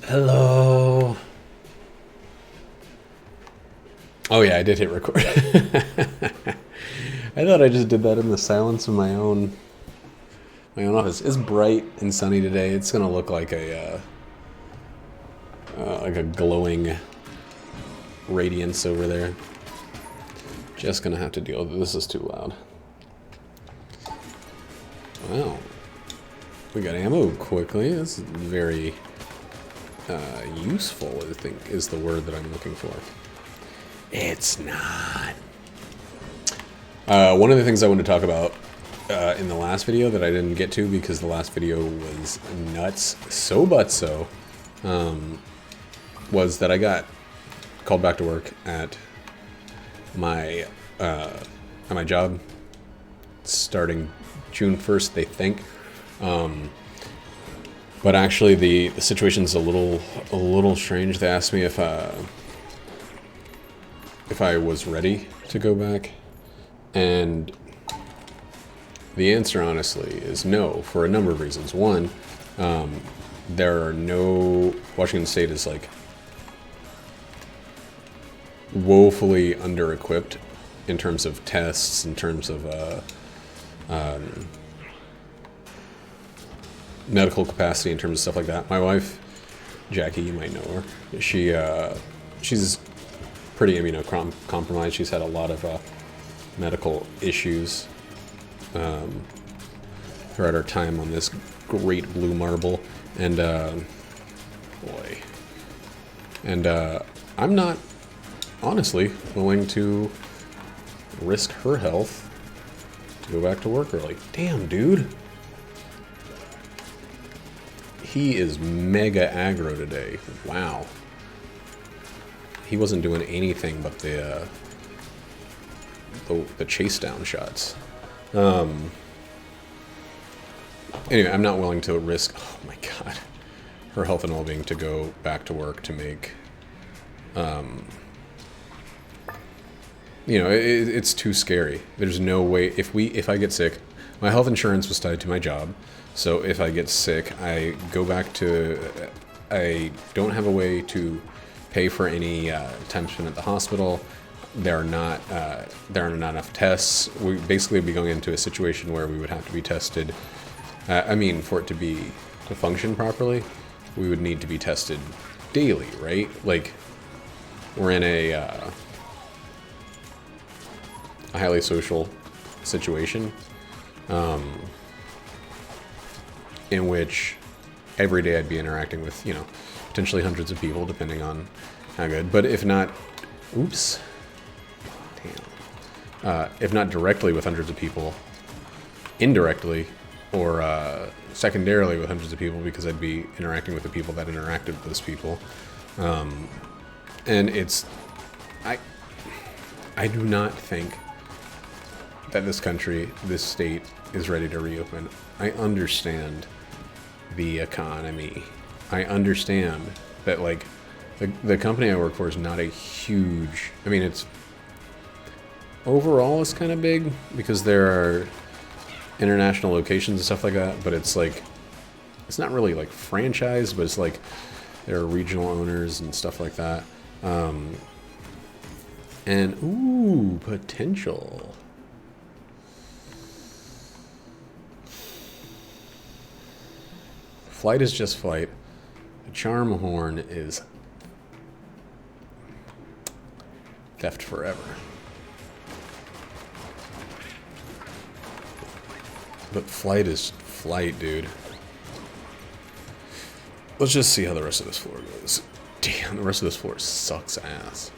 Hello. Oh yeah, I did hit record. I thought I just did that in the silence of my own office. It's bright and sunny today. It's gonna look like a glowing radiance over there. Just gonna have to deal with it. This is too loud. Wow. We got ammo quickly. This is very useful, I think, is the word that I'm looking for. It's not. One of the things I wanted to talk about in the last video that I didn't get to because the last video was nuts, was that I got called back to work at my job starting June 1st, they think. But actually, the situation's a little strange. They asked me if I was ready to go back, and the answer, honestly, is no, for a number of reasons. One, Washington State is like woefully under-equipped in terms of tests, in terms of medical capacity, in terms of stuff like that. My wife, Jackie, you might know her. She's pretty immunocompromised. She's had a lot of medical issues throughout her time on this great blue marble, and I'm not honestly willing to risk her health to go back to work early. Damn, dude. He is mega aggro today. Wow. He wasn't doing anything but the chase down shots. Anyway, I'm not willing to risk, oh my god, her health and well-being to go back to work to make, it's too scary. There's no way, if I get sick, my health insurance was tied to my job, so if I get sick, I don't have a way to pay for any time spent at the hospital. There are not enough tests. We basically would be going into a situation where we would have to be tested. For it to function properly, we would need to be tested daily, right? Like, we're in a highly social situation, in which every day I'd be interacting with, potentially hundreds of people, depending on how good. But if not, if not directly with hundreds of people, indirectly, or secondarily with hundreds of people, because I'd be interacting with the people that interacted with those people. And I do not think that this country, this state, is ready to reopen. I understand the economy. I understand that, like, the company I work for is not a huge... it's... Overall, it's kind of big, because there are international locations and stuff like that, but it's like... It's not really, like, franchise, but it's like... There are regional owners and stuff like that. And, potential... Flight is just flight. A charm horn is theft forever. But flight is flight, dude. Let's just see how the rest of this floor goes. Damn, the rest of this floor sucks ass.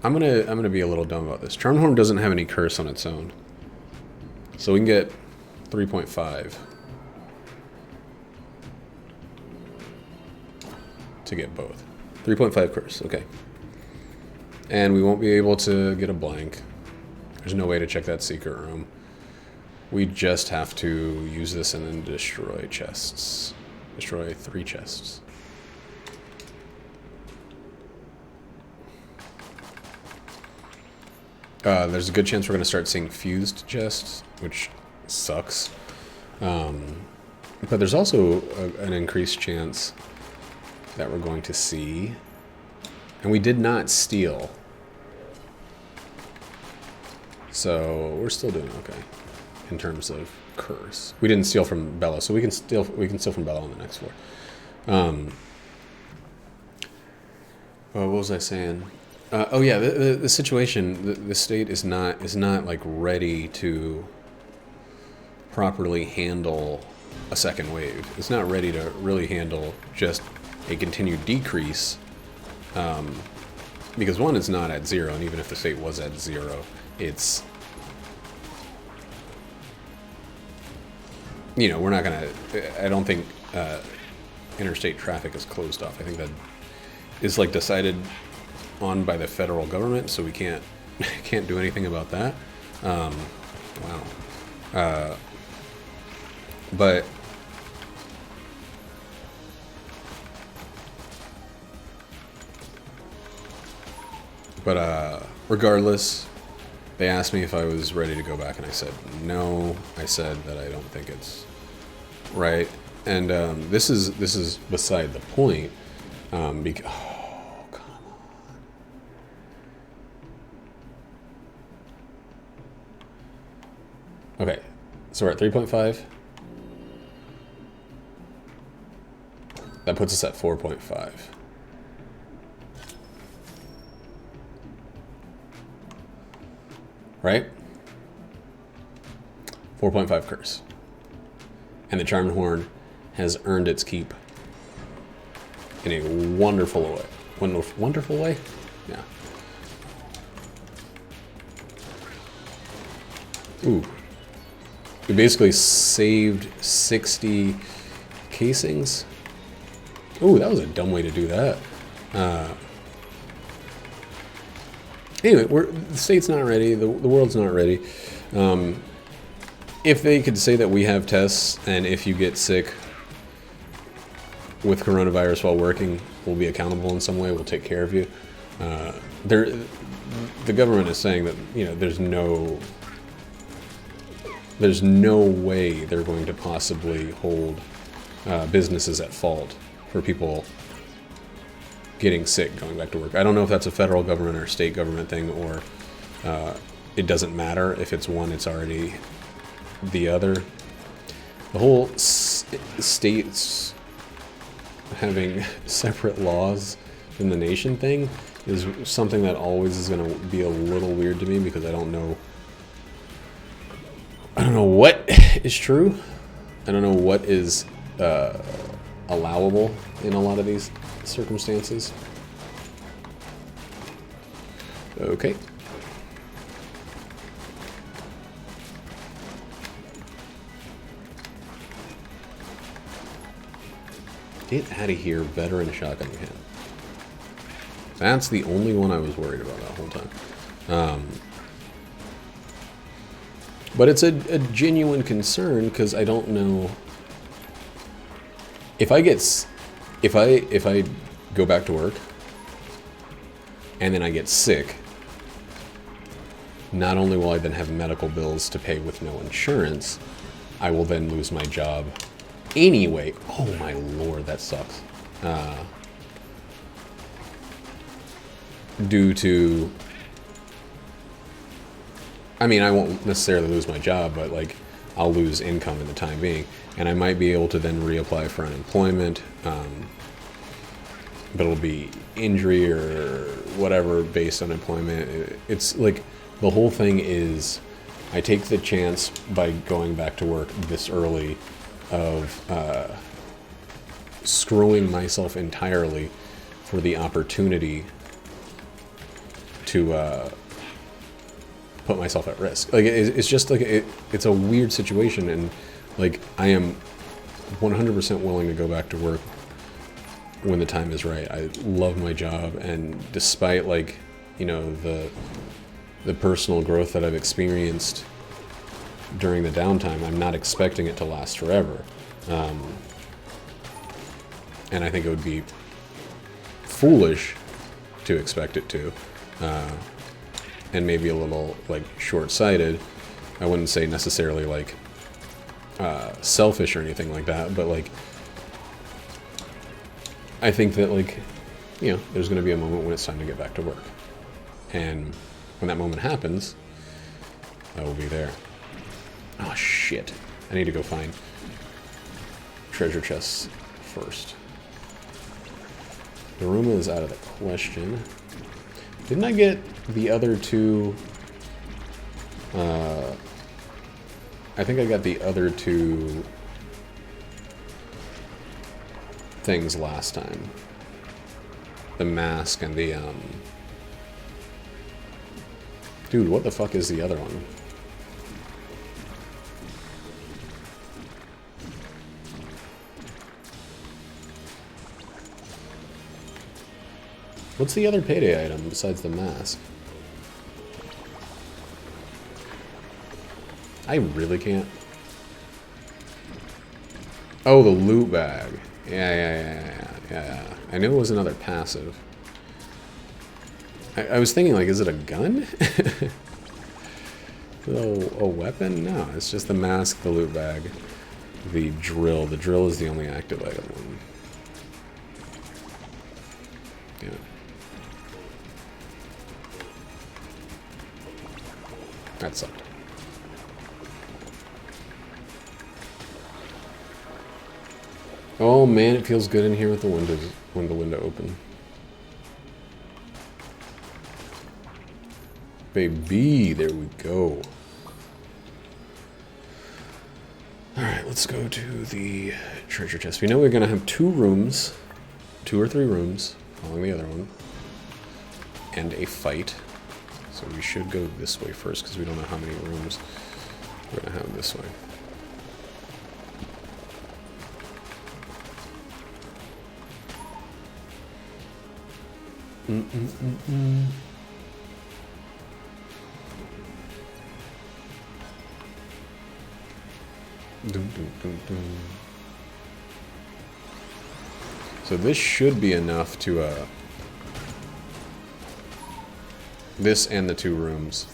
I'm gonna be a little dumb about this. Charmhorn doesn't have any curse on its own, so we can get 3.5. to get both. 3.5 curse, okay. And we won't be able to get a blank. There's no way to check that secret room. We just have to use this and then destroy chests. Destroy 3 chests. There's a good chance we're going to start seeing fused chests, which sucks. But there's also an increased chance that we're going to see. And we did not steal. So we're still doing okay in terms of curse. We didn't steal from Bella, so we can steal from Bella on the next floor. What was I saying? Oh yeah, the situation, the state is not like ready to properly handle a second wave. It's not ready to really handle just a continued decrease, because one, it's not at 0, and even if the state was at 0, it's, you know, we're not gonna. I don't think interstate traffic is closed off. I think that is like decided on by the federal government, so we can't do anything about that. Wow. But regardless, they asked me if I was ready to go back, and I said no. I said that I don't think it's right, and this is beside the point, because. Okay, so we're at 3.5. That puts us at 4.5. Right? 4.5 curse. And the Charmed Horn has earned its keep in a wonderful way. Wonderful way? Yeah. Ooh. We basically saved 60 casings. Ooh, that was a dumb way to do that. Anyway, the state's not ready. The world's not ready. If they could say that we have tests, and if you get sick with coronavirus while working, we'll be accountable in some way. We'll take care of you. The government is saying that, you know, there's no way they're going to possibly hold businesses at fault for people getting sick going back to work. I don't know if that's a federal government or state government thing, or it doesn't matter. If it's one, it's already the other. The whole states having separate laws in the nation thing is something that always is going to be a little weird to me, because I don't know what is true. I don't know what is allowable in a lot of these circumstances. Okay. Get out of here, veteran shotgun cannon. That's the only one I was worried about that whole time. But it's a genuine concern, because I don't know if I go back to work and then I get sick. Not only will I then have medical bills to pay with no insurance, I will then lose my job anyway. Oh my lord, that sucks. Due to, I mean, I won't necessarily lose my job, but like, I'll lose income in the time being, and I might be able to then reapply for unemployment, but it'll be injury or whatever based on employment. It's like, the whole thing is, I take the chance by going back to work this early of screwing myself entirely for the opportunity to put myself at risk. Like, it's just like, it's a weird situation, and like, I am 100% willing to go back to work when the time is right. I love my job, and despite like, you know, the personal growth that I've experienced during the downtime, I'm not expecting it to last forever. And I think it would be foolish to expect it to, and maybe a little like short-sighted. I wouldn't say necessarily like selfish or anything like that, but like I think that, like, you know, there's going to be a moment when it's time to get back to work, and when that moment happens, I will be there. Oh shit, I need to go find treasure chests first. The room is out of the question. Didn't I get the other two? I think I got the other two things last time. The mask and the, Dude, what the fuck is the other one? What's the other payday item besides the mask? I really can't. Oh, the loot bag. Yeah. I knew it was another passive. I was thinking, like, is it a gun? A weapon? No, it's just the mask, the loot bag, the drill. The drill is the only active item one. Yeah. That sucked. Oh man, it feels good in here with the window open. Baby, there we go. Alright, let's go to the treasure chest. We know we're gonna have 2 rooms, 2 or 3 rooms, following the other one, and a fight. So we should go this way first, because we don't know how many rooms we're gonna have this way. So this should be enough to, this and the 2 rooms,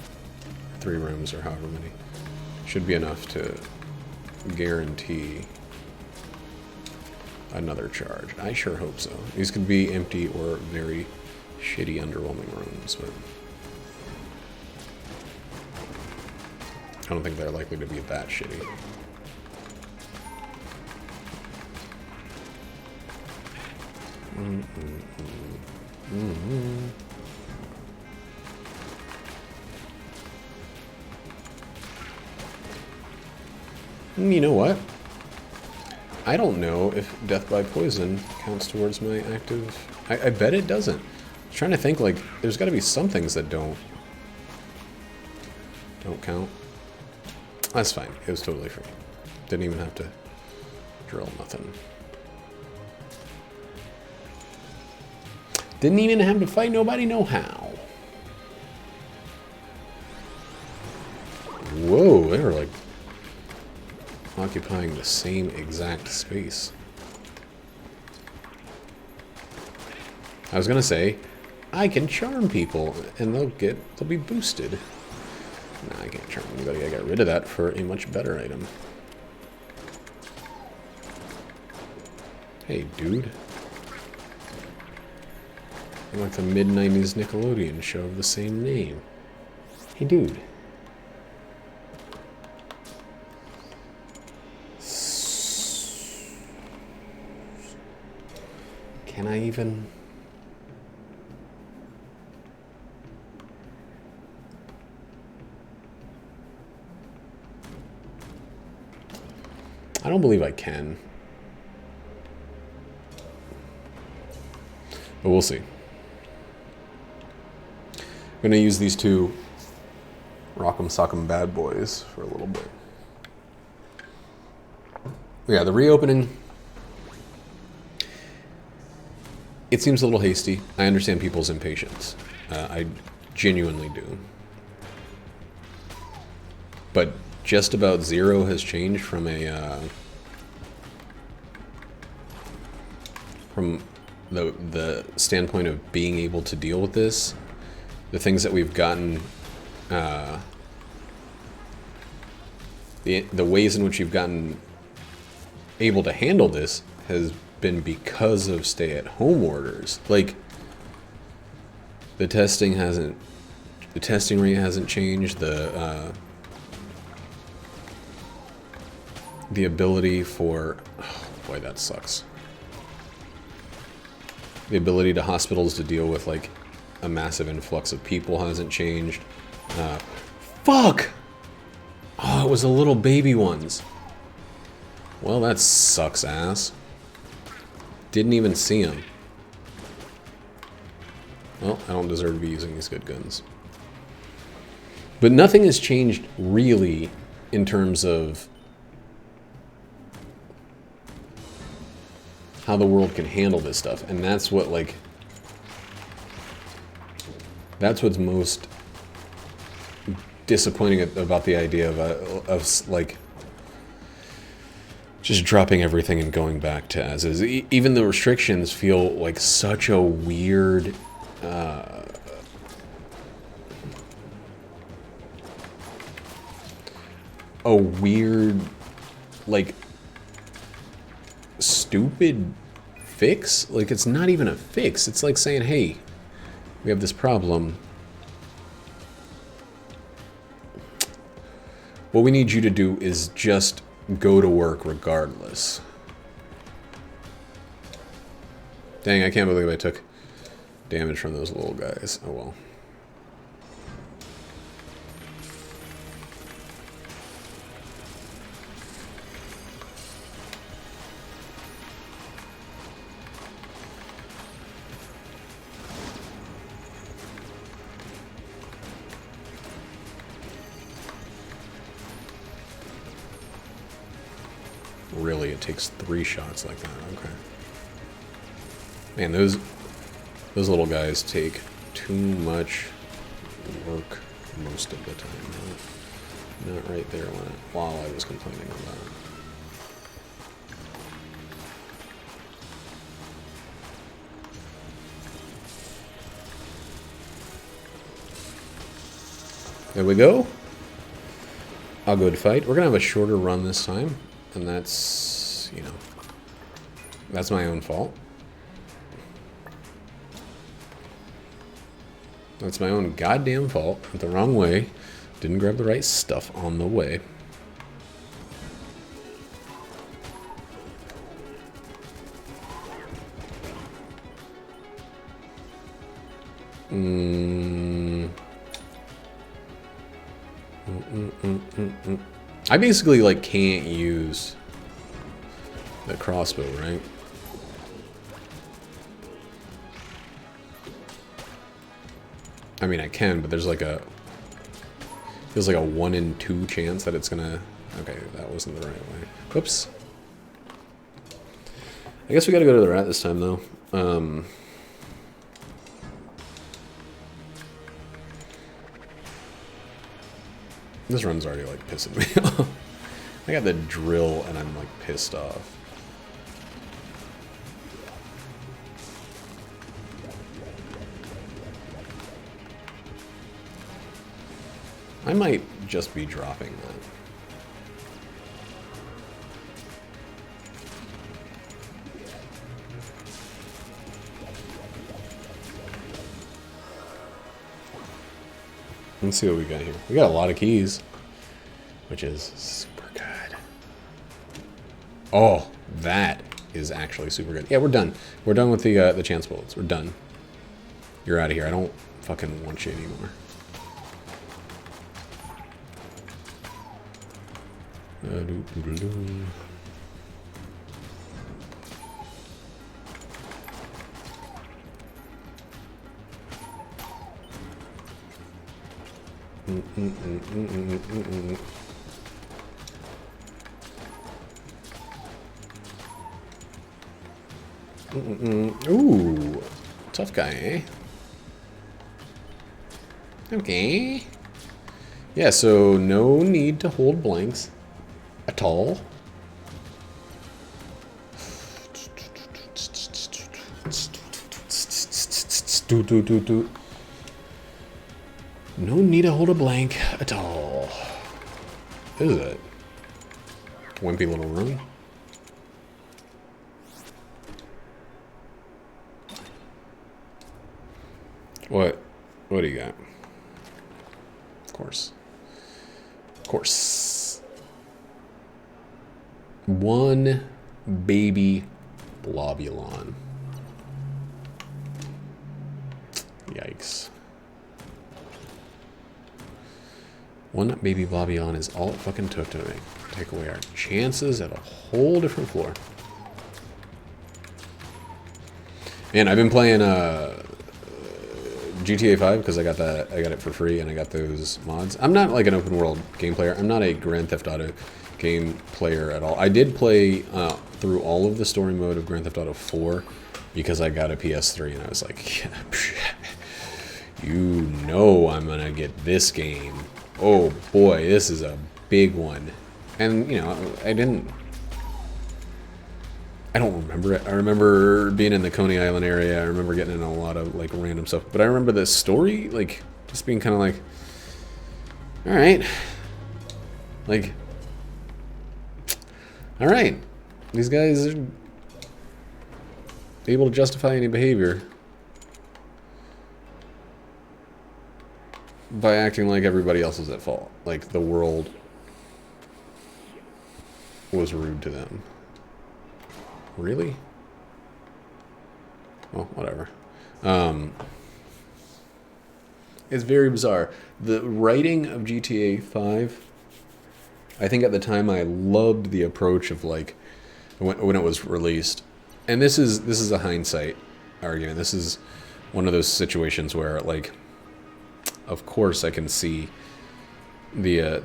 3 rooms, or however many, should be enough to guarantee another charge. I sure hope so. These could be empty or very shitty, underwhelming rooms, but I don't think they're likely to be that shitty. You know what? I don't know if death by poison counts towards my active... I bet it doesn't. I'm trying to think, like, there's got to be some things that don't count. That's fine. It was totally free. Didn't even have to drill nothing. Didn't even have to fight nobody no how. Whoa, they were like occupying the same exact space. I was gonna say, I can charm people and they'll be boosted. Nah, I can't charm anybody. I got rid of that for a much better item. Hey, dude. Like the mid-90s Nickelodeon show of the same name. Hey, dude. Can I even... I don't believe I can. But we'll see. I'm going to use these 2 Rock'em Sock'em bad boys for a little bit. Yeah, the reopening. it seems a little hasty. I understand people's impatience. I genuinely do. But just about zero has changed from from the standpoint of being able to deal with this. The things that we've gotten, the ways in which you've gotten able to handle this has been because of stay-at-home orders. Like, the testing rate hasn't changed. The ability for, oh boy, that sucks. The ability to hospitals to deal with like a massive influx of people hasn't changed. Fuck! Oh, it was the little baby ones. Well, that sucks ass. Didn't even see them. Well, I don't deserve to be using these good guns. But nothing has changed really in terms of how the world can handle this stuff. And that's what, like, that's what's most disappointing about the idea of like, just dropping everything and going back to as is. Even the restrictions feel like such a weird, like, stupid fix. Like, it's not even a fix. It's like saying, hey, we have this problem. What we need you to do is just go to work regardless. Dang, I can't believe I took damage from those little guys. Oh well. Really, it takes 3 shots like that. Okay. Man, those little guys take too much work most of the time. Not right there while I was complaining about it. There we go. A good fight. We're gonna have a shorter run this time. And that's, you know, that's my own fault. That's my own goddamn fault. Went the wrong way. Didn't grab the right stuff on the way. I basically, like, can't use the crossbow, right? I mean, I can, but there's like a... feels like a 1 in 2 chance that it's gonna... Okay, that wasn't the right way. Whoops. I guess we gotta go to the rat this time, though. This run's already, like, pissing me off. I got the drill, and I'm, like, pissed off. I might just be dropping that. Let's see what we got here. We got a lot of keys, which is super good. Oh, that is actually super good. Yeah, we're done. We're done with the chance bullets. We're done. You're out of here. I don't fucking want you anymore. Ooh, tough guy, eh? Okay. Yeah, so no need to hold blanks at all. No need to hold a blank at all. This is a wimpy little room. What? What do you got? Of course. Of course. One baby globulon. Yikes. One baby globulon is all it fucking took to take away our chances at a whole different floor. Man, I've been playing GTA 5 because I got it for free and I got those mods. I'm not like an open world game player. I'm not a Grand Theft Auto game player at all. I did play through all of the story mode of Grand Theft Auto 4 because I got a PS3 and I was like, yeah, you know I'm gonna get this game. Oh boy, this is a big one. And you know, I don't remember it. I remember being in the Coney Island area. I remember getting in a lot of like random stuff. But I remember the story, like, just being kind of like, all right. Like, all right. These guys are able to justify any behavior by acting like everybody else is at fault. Like the world was rude to them. Really? Well, whatever. It's very bizarre. The writing of GTA 5, I think at the time I loved the approach of like when it was released. And this is a hindsight argument. This is one of those situations where like of course I can see the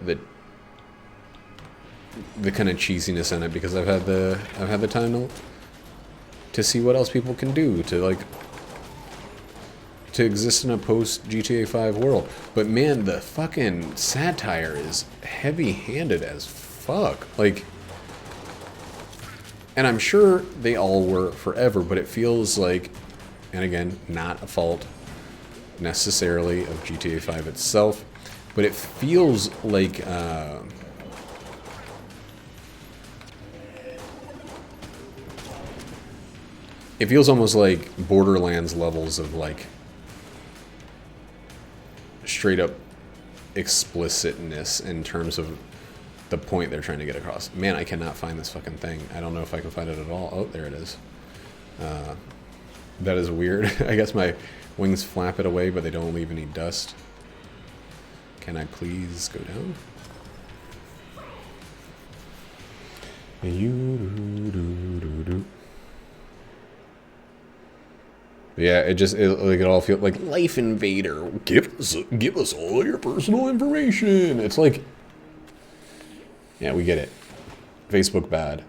kind of cheesiness in it because I've had the time to see what else people can do to exist in a post GTA 5 world. But man, the fucking satire is heavy-handed as fuck. Like, and I'm sure they all were forever, but it feels like, and again, not a fault necessarily of GTA 5 itself, but it feels like it feels almost like Borderlands levels of like straight up explicitness in terms of the point they're trying to get across. Man, I cannot find this fucking thing. I don't know if I can find it at all. Oh, there it is. That is weird. I guess my wings flap it away, but they don't leave any dust. Can I please go down? Yeah, it all feels like Life Invader. Give us all your personal information. It's like, yeah, we get it. Facebook bad.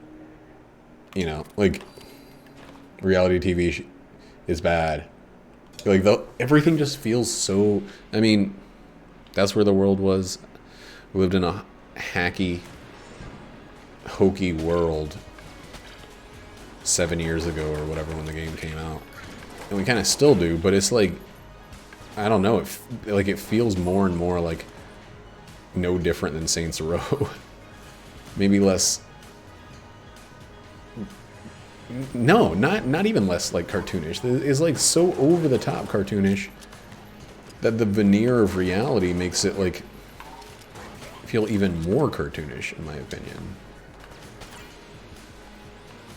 You know, like reality TV is bad. Like everything just feels so. I mean, that's where the world was. We lived in a hacky, hokey world 7 years ago or whatever when the game came out. And we kind of still do, but it's like, I don't know, it feels more and more like no different than Saints Row. Maybe less. No, not even less like cartoonish. It's like so over the top cartoonish that the veneer of reality makes it like feel even more cartoonish, in my opinion.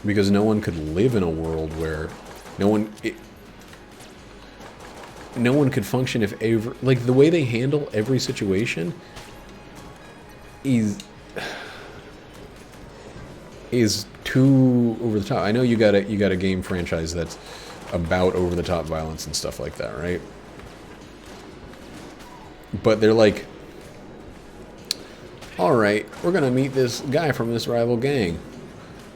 Because no one could live in a world where no one could function if ever, like the way they handle every situation is too over the top. I know you got a game franchise that's about over the top violence and stuff like that, right? But they're like, all right, we're gonna meet this guy from this rival gang.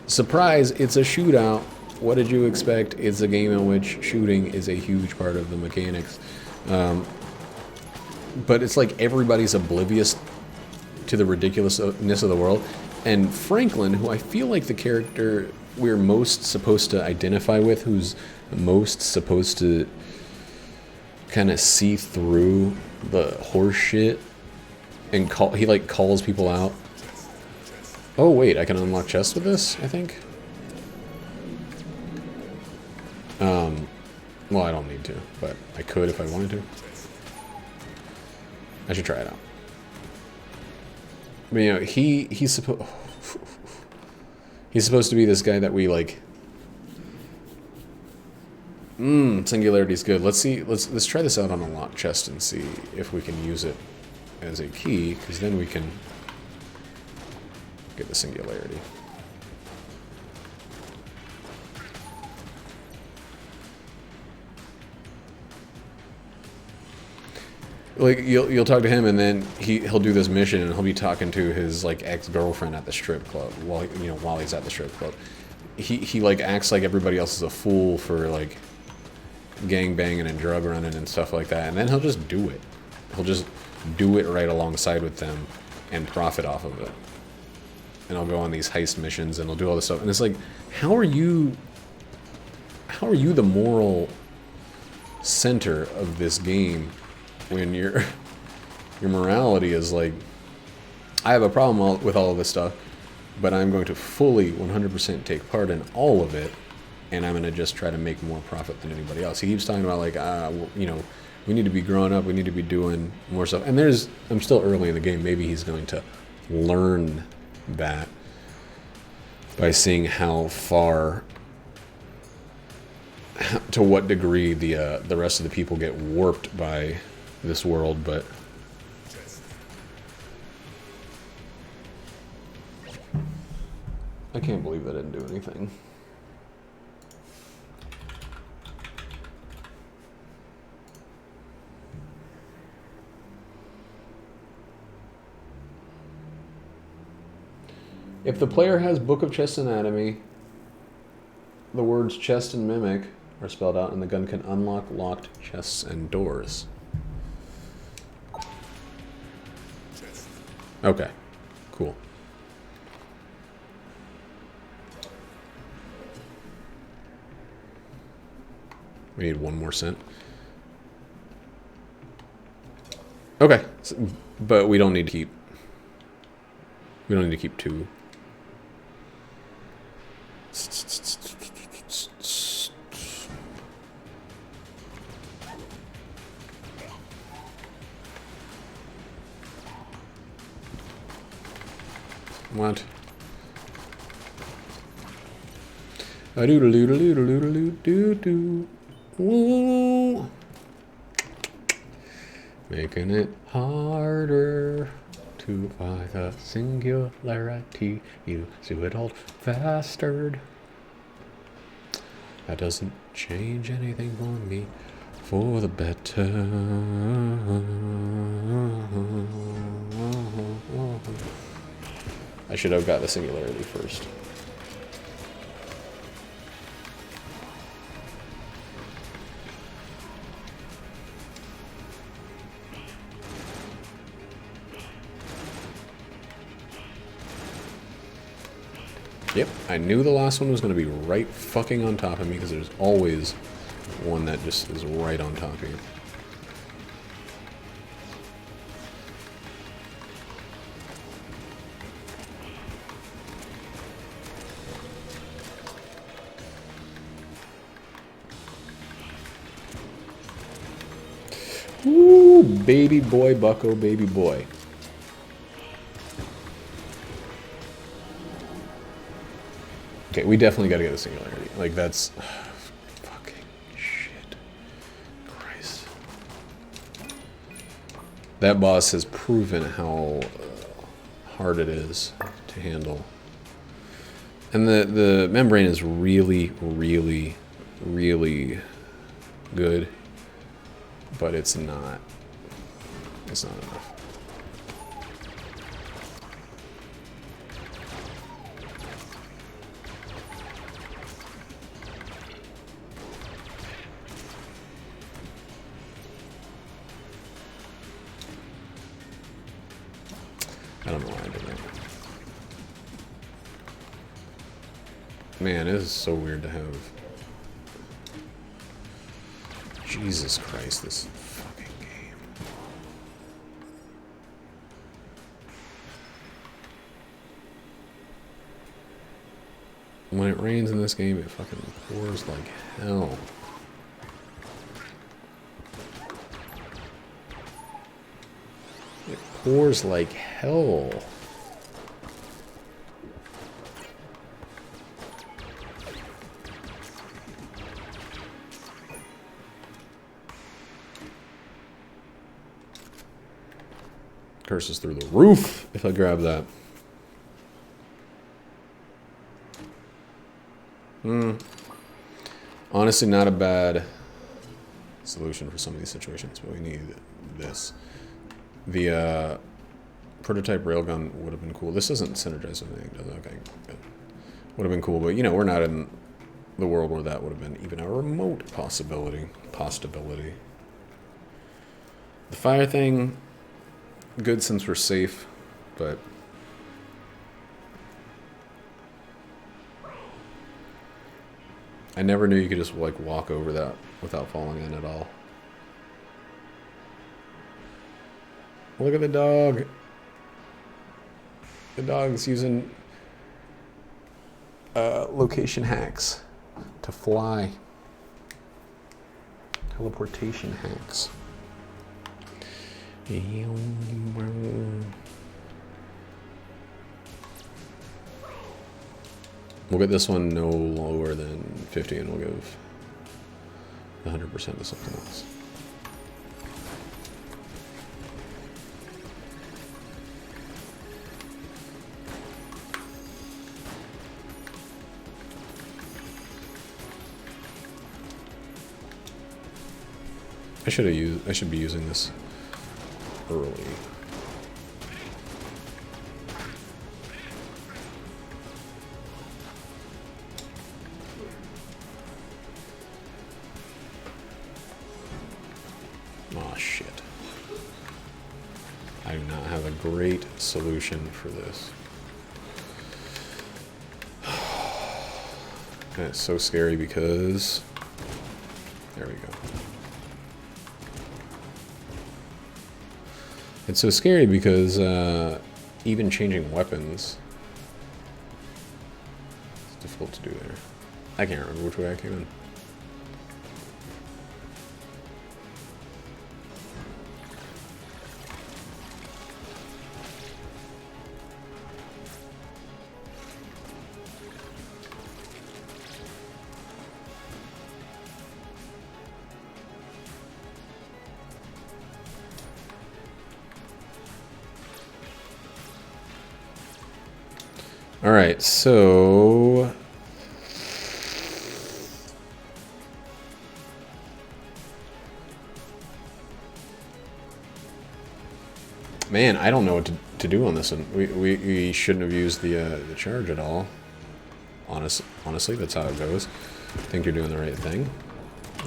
Surprise, it's a shootout. what did you expect? It's a game in which shooting is a huge part of the mechanics. But it's like everybody's oblivious to the ridiculousness of the world. And Franklin, who I feel like the character we're most supposed to identify with, who's most supposed to kind of see through the horse shit, and he like calls people out. Oh wait, I can unlock chests with this, I think. Well, I don't need to, but I could if I wanted to. I should try it out. But you know, he's supposed to be this guy that we like. Singularity's good. Let's see. Let's try this out on a locked chest and see if we can use it as a key, because then we can get the singularity. Like you'll talk to him, and then he'll do this mission, and he'll be talking to his like ex-girlfriend at the strip club while he's at the strip club. He like acts like everybody else is a fool for like gang banging and drug running and stuff like that, and then he'll just do it. He'll just do it right alongside with them and profit off of it. And I'll go on these heist missions, and I'll do all this stuff, and it's like, how are you the moral center of this game when your morality is like, I have a problem with all of this stuff, but I'm going to fully 100% take part in all of it, and I'm going to just try to make more profit than anybody else. He keeps talking about like, you know, we need to be growing up, we need to be doing more stuff. And I'm still early in the game. Maybe he's going to learn that by seeing how far, to what degree the rest of the people get warped by this world, but I can't believe that didn't do anything. If the player has Book of Chest Anatomy, the words chest and mimic are spelled out, and the gun can unlock locked chests and doors. Okay, cool. We need one more cent. Okay, but we don't need to keep. We don't need to keep two. What? A doodle doodle doodle doodle doodle doodle. Making it harder to find the singularity. You stupid old bastard. That doesn't change anything for me for the better. I should have got the singularity first. Yep, I knew the last one was going to be right fucking on top of me, because there's always one that just is right on top of you. Ooh, baby boy, bucko, baby boy. Okay, we definitely gotta get the singularity. Like, that's... fucking shit. Christ. That boss has proven how hard it is to handle. And the membrane is really, really, really good. But it's not enough. don't know why I did that. Man, it is so weird to have. Jesus Christ, this fucking game. When it rains in this game, it fucking pours like hell. It pours like hell. Curses through the roof if I grab that. Honestly, not a bad solution for some of these situations, but we need this. The prototype railgun would have been cool. This doesn't synergize with anything, does it? Okay, good. Would have been cool, but you know, we're not in the world where that would have been even a remote possibility. The fire thing, good since we're safe, but I never knew you could just like walk over that without falling in at all. Look at the dog. The dog's using location hacks to fly. Teleportation hacks. We'll get this one no lower than 50 and we'll give 100% to something else. I should be using this early. Oh shit. I do not have a great solution for this. And it's so scary because there we go. It's so scary because even changing weapons is difficult to do there. I can't remember which way I came in. All right, so man, I don't know what to do on this one. We shouldn't have used the charge at all. Honestly, that's how it goes. I think you're doing the right thing.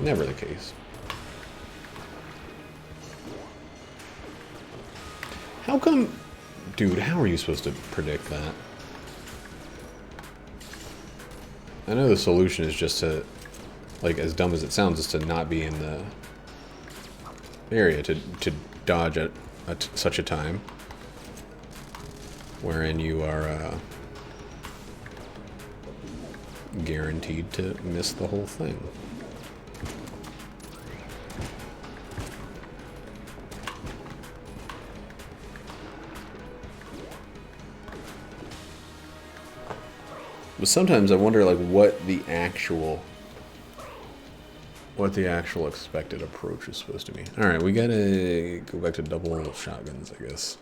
Never the case. How come, dude? How are you supposed to predict that? I know the solution is just to, like, as dumb as it sounds, is to not be in the area, to dodge at such a time wherein you are guaranteed to miss the whole thing. But sometimes I wonder, like, what the actual expected approach is supposed to be. All right, we gotta go back to double shotguns, I guess.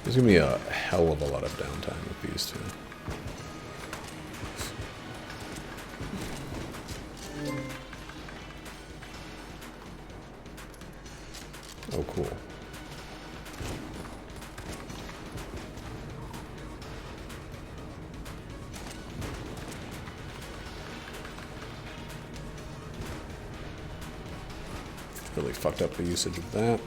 There's gonna be a hell of a lot of downtime with these two. Oh, cool. Really fucked up the usage of that.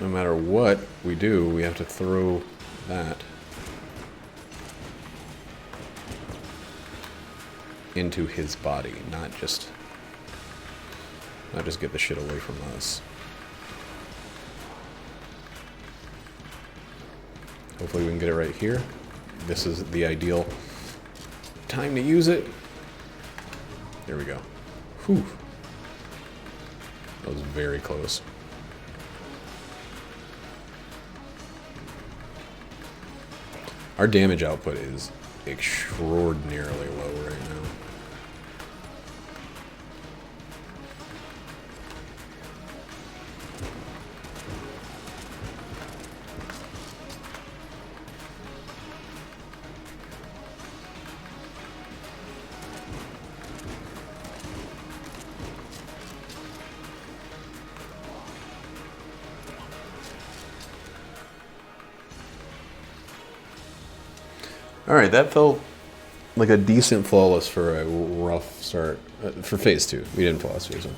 No matter what we do, we have to throw that into his body, not just get the shit away from us. Hopefully we can get it right here. This is the ideal time to use it. There we go. Whew. That was very close. Our damage output is extraordinarily low right now. Alright, that felt like a decent flawless for a rough start. For phase 2. We didn't flawless phase 1.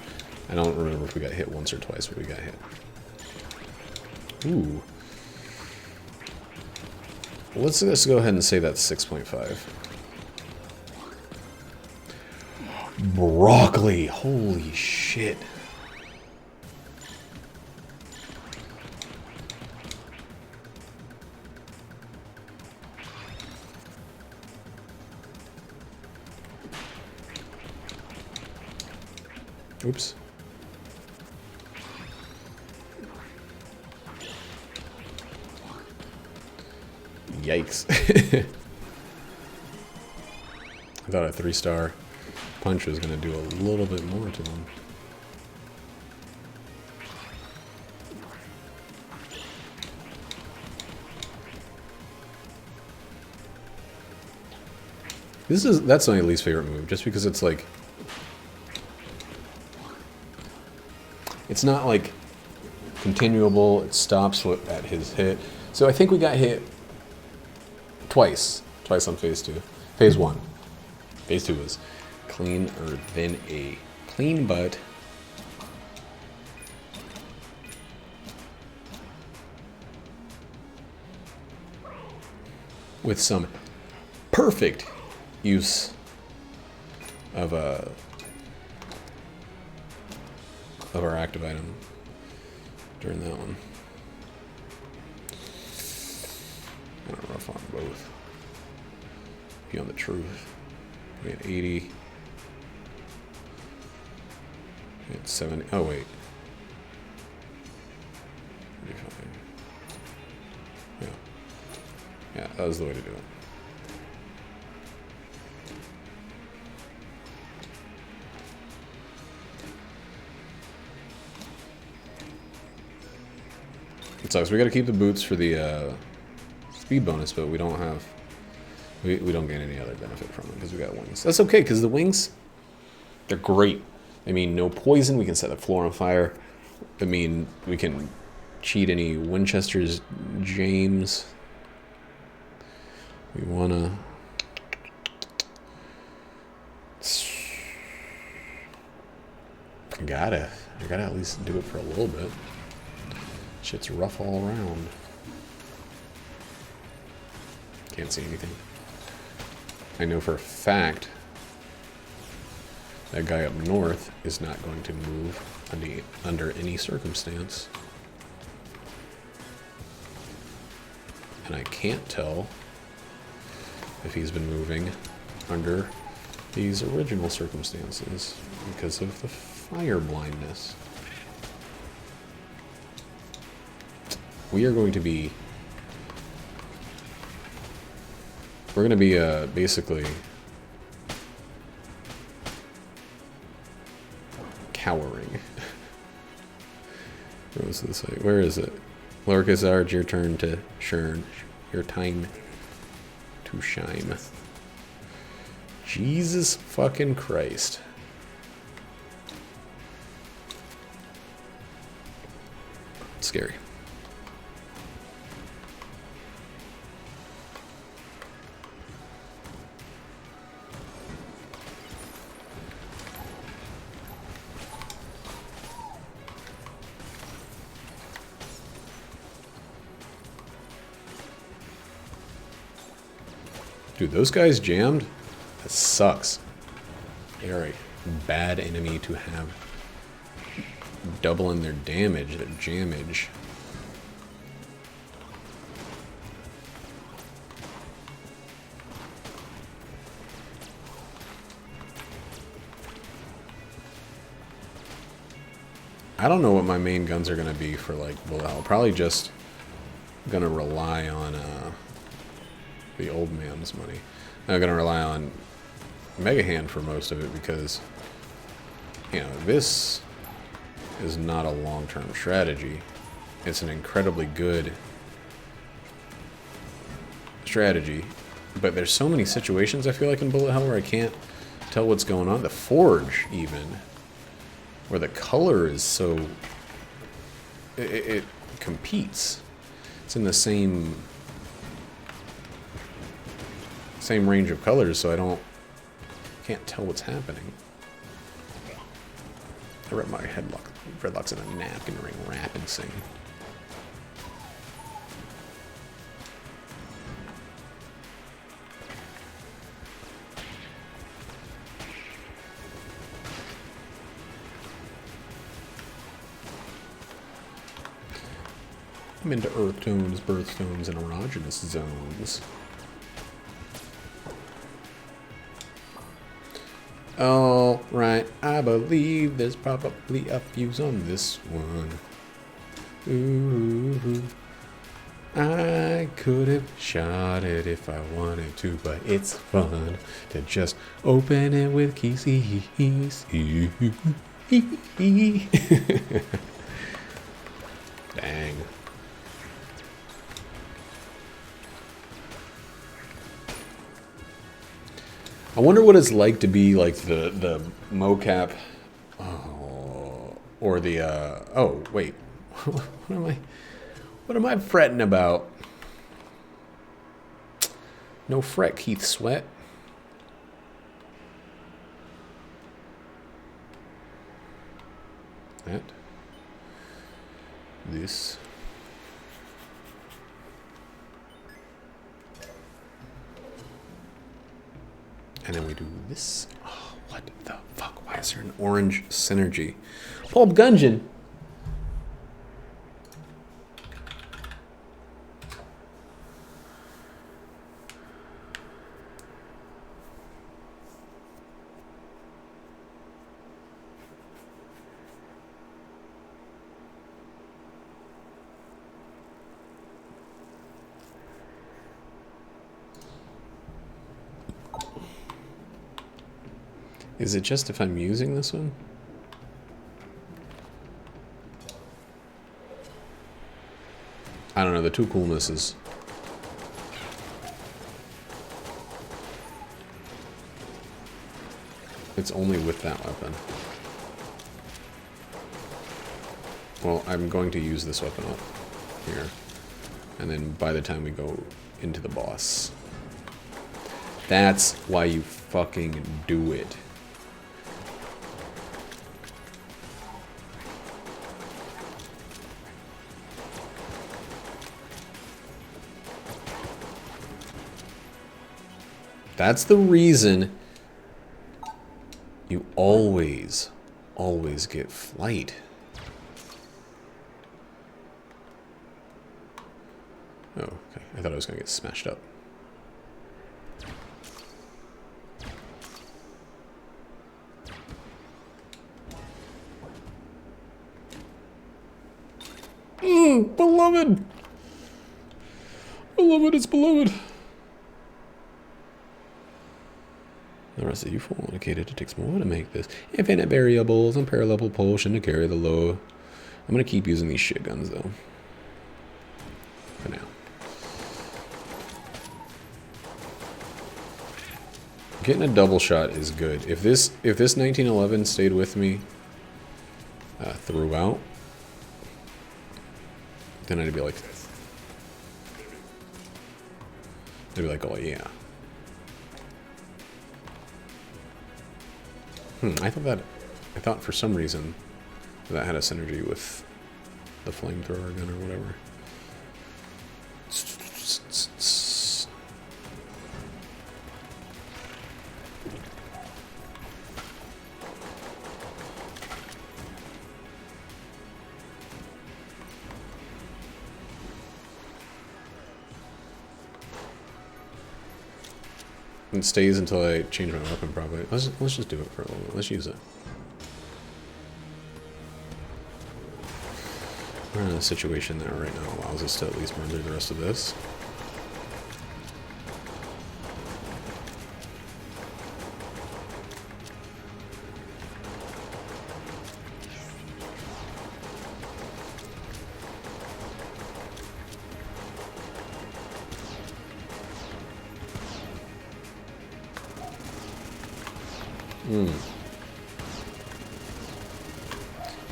I don't remember if we got hit once or twice, but we got hit. Ooh. Let's go ahead and say that's 6.5. Broccoli! Holy shit. Oops. Yikes. I thought a 3-star punch was going to do a little bit more to them. That's my least favorite move, just because it's like, it's not like continuable, it stops at his hit. So I think we got hit twice on phase 2. Phase 1. Phase 2 was cleaner than a clean butt. With some perfect use of our active item during that one. Kind of rough on both. Be on the truth. We had 80. We had 70. Oh, wait. 35. Yeah. Yeah, that was the way to do it. It sucks. We got to keep the boots for the speed bonus, but we don't have. We don't gain any other benefit from them because we got wings. That's okay because the wings, they're great. I mean, no poison. We can set the floor on fire. I mean, we can cheat any Winchester's James. We wanna. I gotta at least do it for a little bit. Shit's rough all around. Can't see anything. I know for a fact that guy up north is not going to move under any circumstance. And I can't tell if he's been moving under these original circumstances because of the fire blindness. We are going to be... We're going to be basically cowering. Where was this? Where is it? Lowercase r, it's your turn to shine. Your time to shine. Jesus fucking Christ. Scary. Dude, those guys jammed? That sucks. They are a bad enemy to have doubling their damage, their jammage. I don't know what my main guns are going to be for, like, bullet hell. Probably just going to rely on the old man's money. I'm going to rely on Mega Hand for most of it because, you know, this is not a long-term strategy. It's an incredibly good strategy, but there's so many situations I feel like in bullet hell where I can't tell what's going on. The Forge, even, where the color is so... It competes. It's in the same range of colors, so I can't tell what's happening. I wrap my dreadlocks in a napkin ring, rap and sing. I'm into earth tones, birthstones, and erogenous zones. All right, I believe there's probably a fuse on this one. Ooh, I could have shot it if I wanted to, but it's fun to just open it with keys. Dang. I wonder what it's like to be like the mocap, or the oh wait, what am I fretting about? No fret, Keith Sweat. That, this. And then we do this. Oh, what the fuck? Why is there an orange synergy? Pulp Gungeon. Is it just if I'm using this one? I don't know, the two coolnesses. It's only with that weapon. Well, I'm going to use this weapon up here. And then by the time we go into the boss. That's why you fucking do it. That's the reason you always get flight. Oh, okay. I thought I was going to get smashed up. Beloved! Beloved, it's beloved. The rest of you full indicated it takes more to make this. Infinite variables and parallel propulsion to carry the load. I'm going to keep using these shit guns though. For now. Getting a double shot is good. If this 1911 stayed with me throughout, then I'd be like, oh yeah. I thought for some reason that had a synergy with the flamethrower gun or whatever. It stays until I change my weapon, probably. Let's just do it for a little bit. Let's use it. We're in a situation that right now allows us to at least run through the rest of this.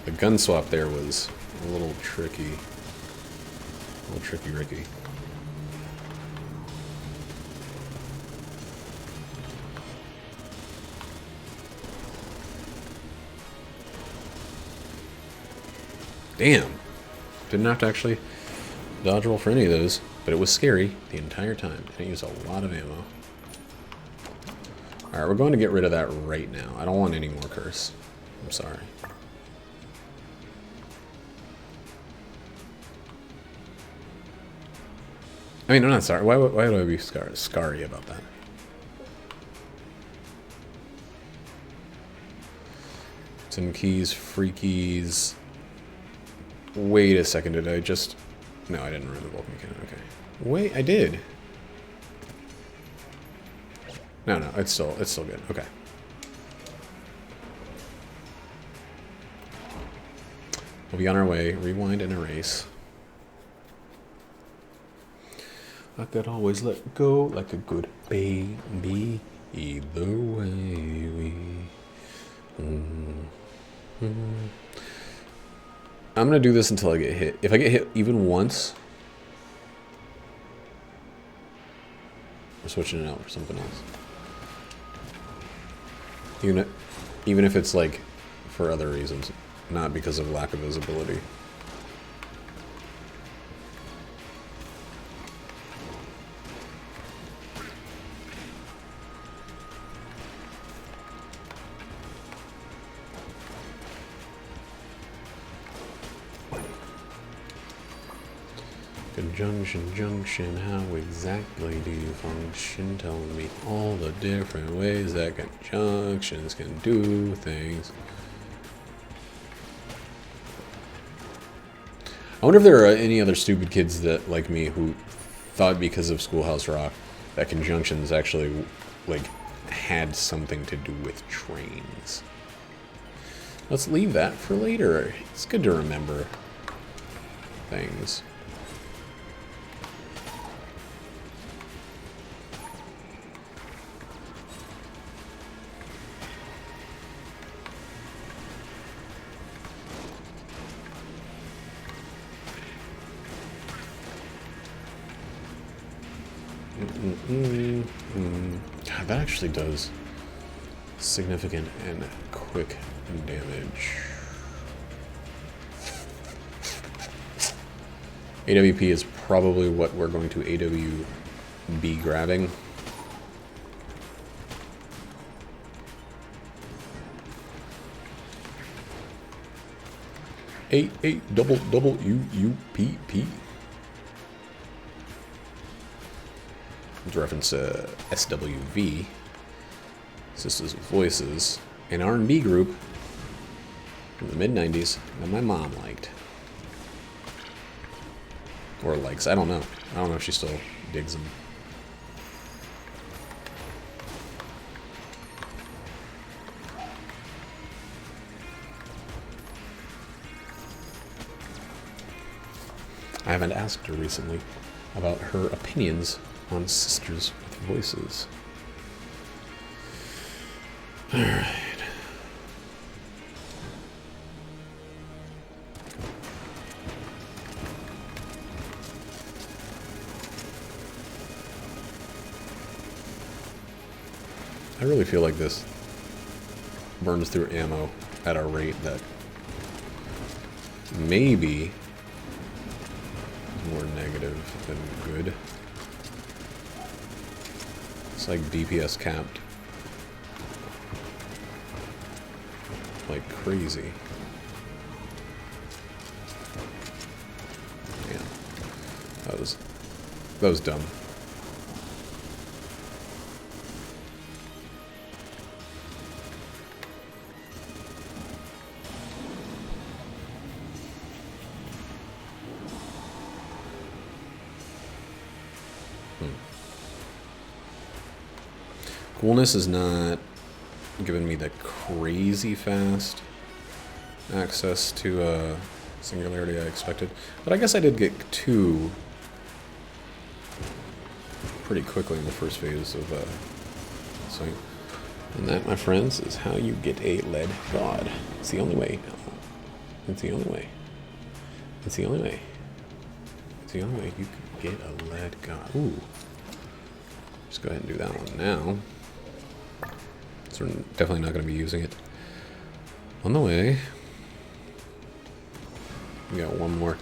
The gun swap there was a little tricky. A little tricky Ricky. Damn. Didn't have to actually dodge roll for any of those, but it was scary the entire time. And it used a lot of ammo. Alright, we're going to get rid of that right now. I don't want any more curse. I'm sorry. I mean, I'm not sorry. Why do I be scary about that? Some keys, free keys. Wait a second, did I just... No, I didn't ruin the Vulcan cannon, okay. Wait, I did. No, it's still good, okay. We'll be on our way. Rewind and erase. I could always let go like a good baby. Either way we... I'm gonna do this until I get hit. If I get hit even once, we're switching it out for something else. Even if it's like for other reasons, not because of lack of visibility. Junction, how exactly do you function? Tell me all the different ways that conjunctions can do things. I wonder if there are any other stupid kids that, like me, who thought because of Schoolhouse Rock that conjunctions actually, like, had something to do with trains. Let's leave that for later. It's good to remember things. God, that actually does significant and quick damage. AWP is probably what we're going to AWB grabbing. double UUPP. It's reference to SWV, Sisters with Voices, an R&B group from the mid-90s that my mom liked. Or likes, I don't know. I don't know if she still digs them. I haven't asked her recently about her opinions on Sisters with Voices. Alright. I really feel like this burns through ammo at a rate that maybe is more negative than good. It's like DPS capped like crazy. Yeah, that was dumb. Coolness is not giving me the crazy fast access to singularity I expected. But I guess I did get 2 pretty quickly in the first phase of sight. And that, my friends, is how you get a lead god. It's the only way. It's the only way. It's the only way. It's the only way you can get a lead god. Ooh. Just go ahead and do that one now. So we're definitely not going to be using it on the way. We got one more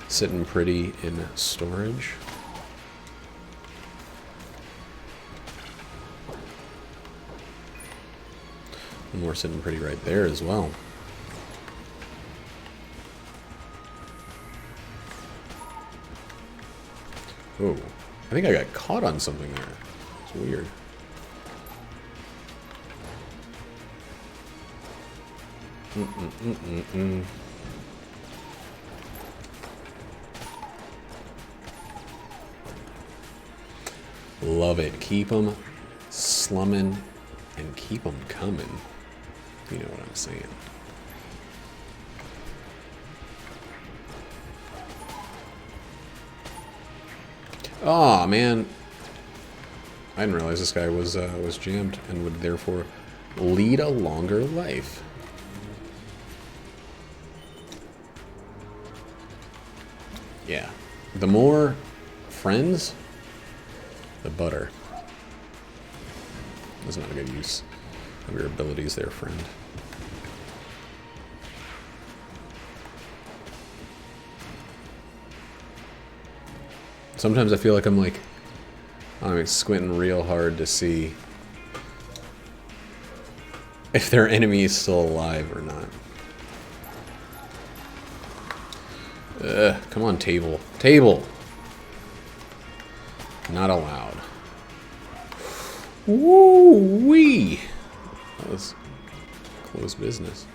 sitting pretty in storage. One more sitting pretty right there as well. Oh, I think I got caught on something there. It's weird. Love it. Keep them slumming and keep them coming. You know what I'm saying. Aw, man. I didn't realize this guy was jammed and would therefore lead a longer life. Yeah. The more friends, the better. That's not a good use of your abilities there, friend. Sometimes I feel like I'm squinting real hard to see if their enemy is still alive or not. Come on, table. Table! Not allowed. Woo-wee! That was close business.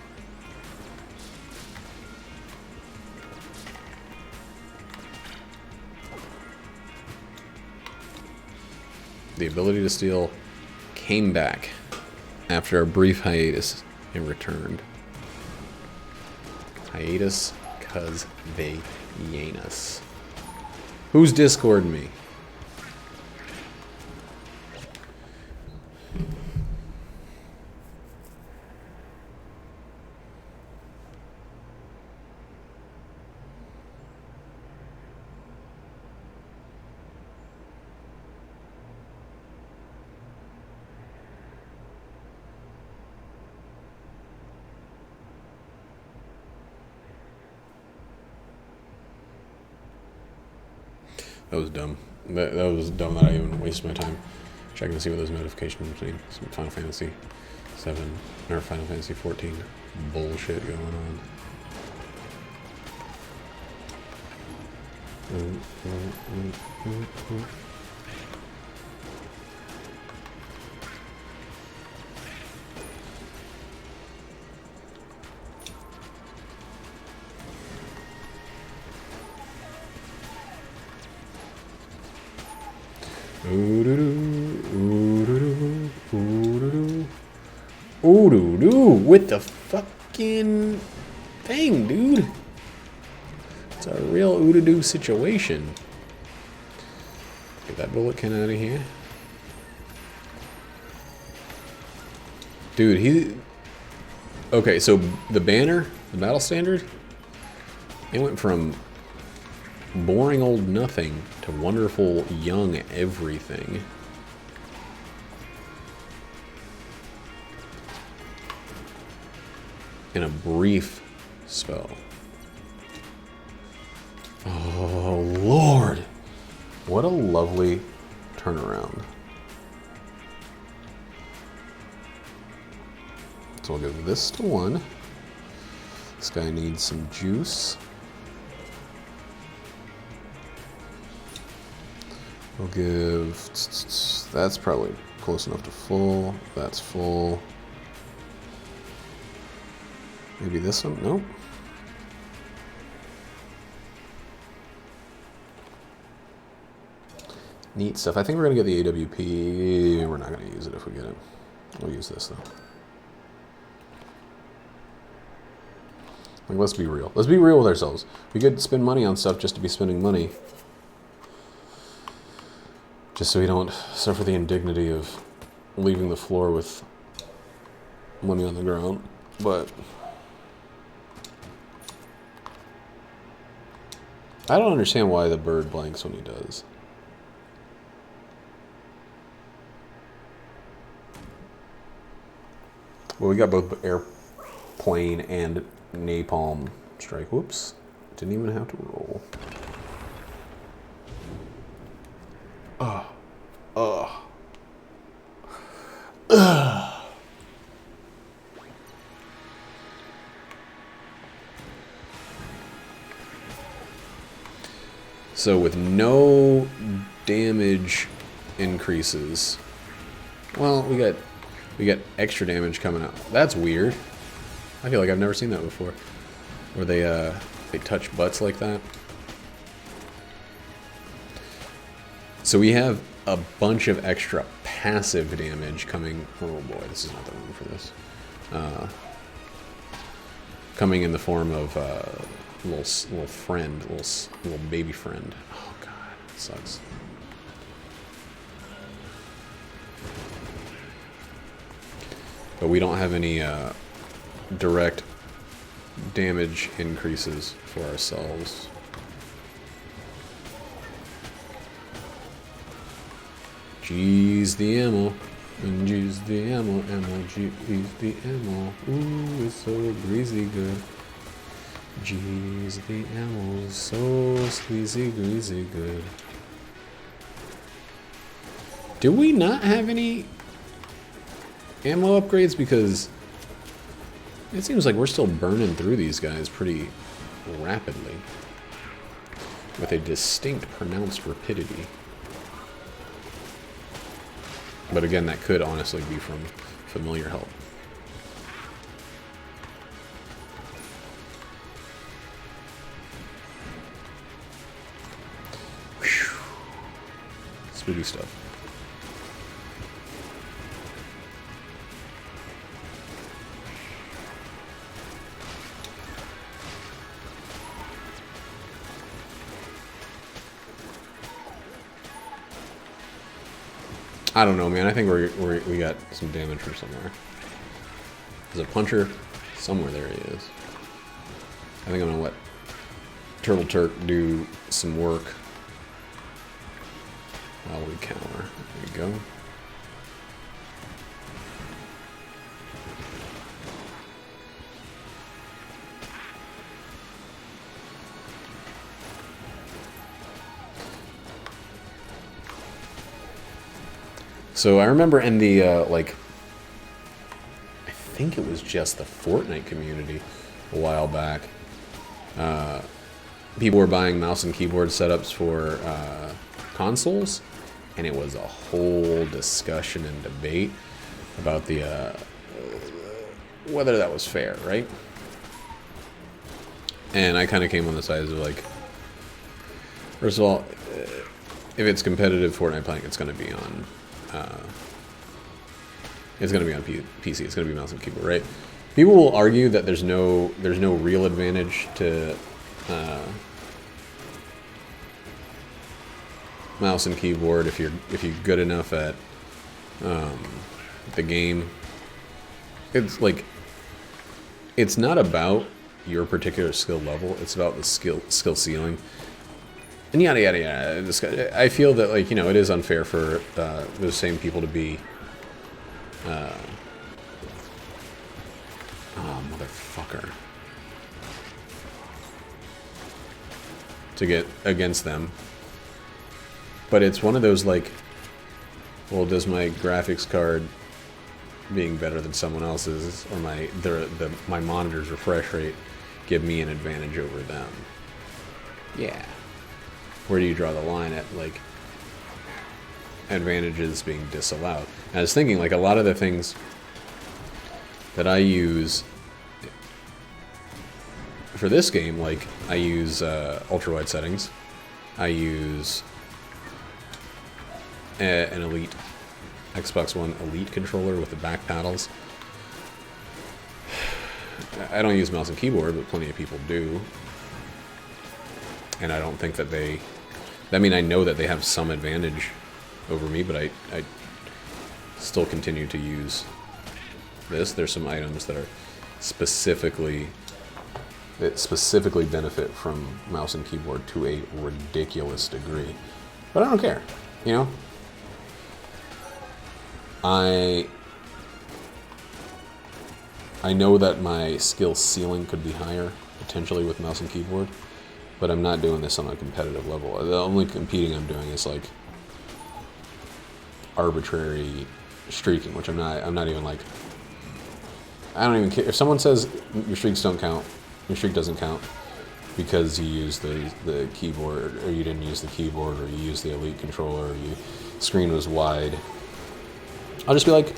The ability to steal came back after a brief hiatus and returned. Hiatus, cause they yanus. Who's Discording me? That was dumb. That was dumb that I even wasted my time checking to see what those notifications were saying. Some Final Fantasy 7 or Final Fantasy 14 bullshit going on. Ooh-doo-doo with the fucking thing, dude. It's a real ooh-doo situation. Get that bullet can out of here. Dude, he... Okay, so the banner, the battle standard, it went from boring old nothing to wonderful young everything. In a brief spell. Oh, Lord. What a lovely turnaround. So I'll give this to 1. This guy needs some juice. We'll give... That's probably close enough to full. That's full. Maybe this one? Nope. Neat stuff. I think we're going to get the AWP. We're not going to use it if we get it. We'll use this, though. Like, let's be real. Let's be real with ourselves. We could spend money on stuff just to be spending money. Just so we don't suffer the indignity of leaving the floor with money on the ground. But I don't understand why the bird blanks when he does. Well, we got both airplane and napalm strike. Whoops. Didn't even have to roll. So with no damage increases, well, we got extra damage coming out. That's weird. I feel like I've never seen that before, where they touch butts like that. So we have a bunch of extra passive damage coming. Oh boy, this is not the room for this. Coming in the form of little friend, little baby friend. Oh god, it sucks. But we don't have any direct damage increases for ourselves. G's the ammo, and G's the ammo, G's the ammo. Ooh, it's so breezy good. G's the ammo, so sleazy, greasy good. Do we not have any ammo upgrades? Because it seems like we're still burning through these guys pretty rapidly with a distinct, pronounced rapidity. But again, that could honestly be from familiar help. Whew. Spooky stuff. I don't know, man. I think we got some damage from somewhere. There's a puncher somewhere. There he is. I think I'm gonna let Turtle Turk do some work while we counter. There you go. So I remember in the, like, I think it was just the Fortnite community a while back. People were buying mouse and keyboard setups for consoles, and it was a whole discussion and debate about the whether that was fair, right? And I kind of came on the side of like, first of all, if it's competitive Fortnite playing, it's going to be on. It's going to be on PC. It's going to be mouse and keyboard, right? People will argue that there's no real advantage to mouse and keyboard if you're good enough at the game. It's like, it's not about your particular skill level. It's about the skill ceiling. And yada, yada, yada. I feel that, like, you know, it is unfair for those same people to be... oh, motherfucker. To get against them. But it's one of those, like, well, does my graphics card being better than someone else's, or my monitor's refresh rate give me an advantage over them? Yeah. Where do you draw the line at, like, advantages being disallowed? And I was thinking, like, a lot of the things that I use for this game, like, I use ultra-wide settings. I use an Elite Xbox One Elite controller with the back paddles. I don't use mouse and keyboard, but plenty of people do. And I don't think that they... I mean, I know that they have some advantage over me, but I still continue to use this. There's some items that are specifically benefit from mouse and keyboard to a ridiculous degree. But I don't care, you know? I know that my skill ceiling could be higher, potentially, with mouse and keyboard, but I'm not doing this on a competitive level. The only competing I'm doing is, like, arbitrary streaking, which I'm not even, like... I don't even care. If someone says your streaks don't count, your streak doesn't count because you used the keyboard, or you didn't use the keyboard, or you used the Elite controller, or your screen was wide, I'll just be like,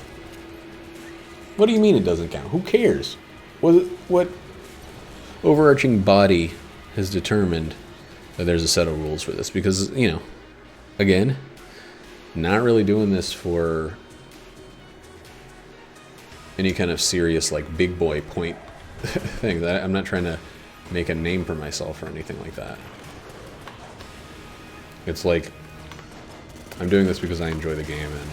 what do you mean it doesn't count? Who cares? What overarching body has determined that there's a set of rules for this? Because, you know, again, not really doing this for any kind of serious, like, big boy point thing. I'm not trying to make a name for myself or anything like that. It's like, I'm doing this because I enjoy the game, and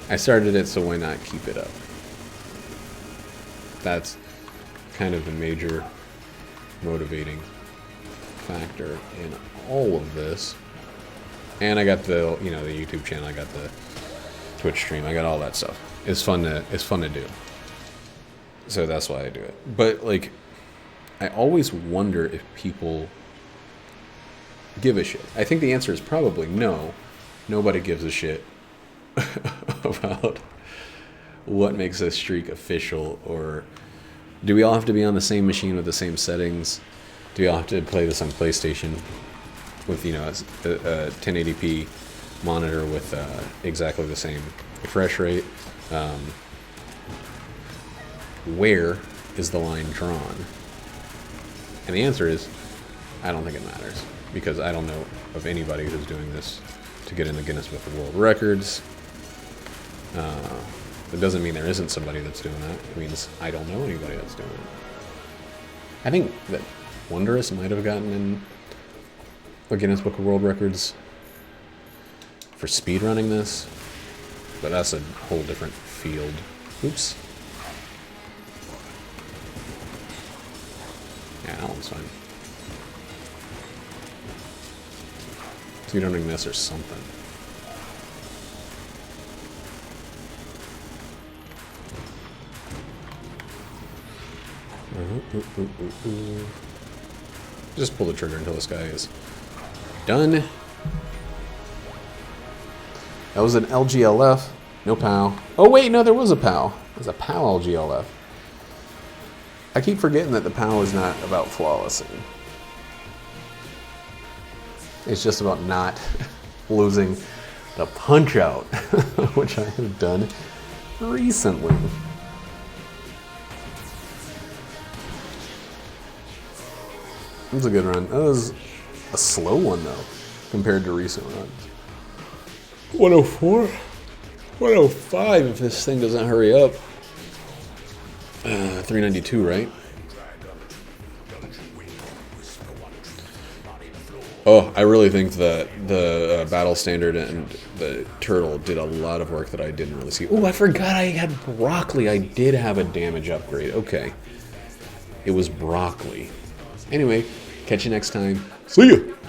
I started it, so why not keep it up? That's kind of the major motivating factor in all of this. And I got the, you know, the YouTube channel, I got the Twitch stream, I got all that stuff. It's fun to do. So that's why I do it. But, like, I always wonder if people give a shit. I think the answer is probably no. Nobody gives a shit about what makes a streak official, or do we all have to be on the same machine with the same settings? Do we all have to play this on PlayStation with, you know, a 1080p monitor with exactly the same refresh rate? Where is the line drawn? And the answer is, I don't think it matters, because I don't know of anybody who's doing this to get in the Guinness Book of World Records. It doesn't mean there isn't somebody that's doing that. It means I don't know anybody that's doing it. I think that Wondrous might have gotten in the Guinness Book of World Records for speedrunning this, but that's a whole different field. Oops. Yeah, that one's fine. Speedrunning this or something. Just pull the trigger until this guy is done. That was an LGLF. No POW. Oh wait, no, there was a POW. There's a POW LGLF. I keep forgetting that the POW is not about flawlessing. It's just about not losing the punch out, which I have done recently. That was a good run. That was a slow one, though, compared to recent runs. 104? 105 if this thing doesn't hurry up. 392, right? Oh, I really think that the Battle Standard and the Turtle did a lot of work that I didn't really see. Oh, I forgot I had Broccoli. I did have a damage upgrade. Okay. It was Broccoli. Anyway, catch you next time. See ya!